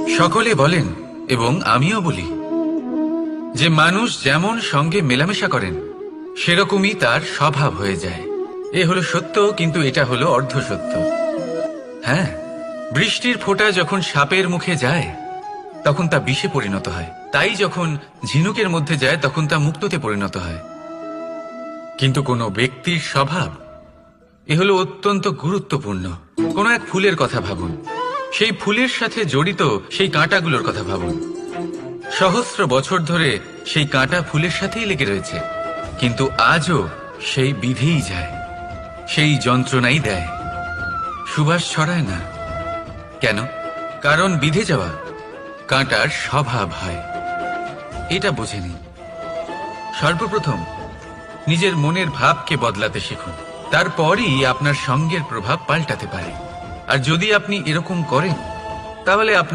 সকলে বলেন এবং আমিও বলি যে মানুষ যেমন সঙ্গে মেলামেশা করেন সেরকমই তার স্বভাব হয়ে যায়। এ হলো সত্য, কিন্তু এটা হলো অর্ধ সত্য। হ্যাঁ, বৃষ্টির ফোঁটা যখন সাপের মুখে যায় তখন তা বিষে পরিণত হয়, তাই যখন ঝিনুকের মধ্যে যায় তখন তা মুক্তোতে পরিণত হয়। কিন্তু কোনো ব্যক্তির স্বভাব এ হলো অত্যন্ত গুরুত্বপূর্ণ। কোনো এক ফুলের কথা ভাবুন, সেই ফুলের সাথে জড়িত সেই কাঁটাগুলোর কথা ভাবুন। সহস্র বছর ধরে সেই কাঁটা ফুলের সাথেই লেগে রয়েছে, কিন্তু আজও সেই বিধেই যায়, সেই যন্ত্রণাই দেয়, সুবাস ছড়ায় না। কেন? কারণ বিধে যাওয়া কাঁটার স্বভাব হয়। এটা বুঝে নিন। সর্বপ্রথম নিজের মনের ভাবকে বদলাতে শিখুন, তারপরই আপনার সঙ্গের প্রভাব পাল্টাতে পারে। আর যদি আপনি এরকম করেন তাহলে আপনার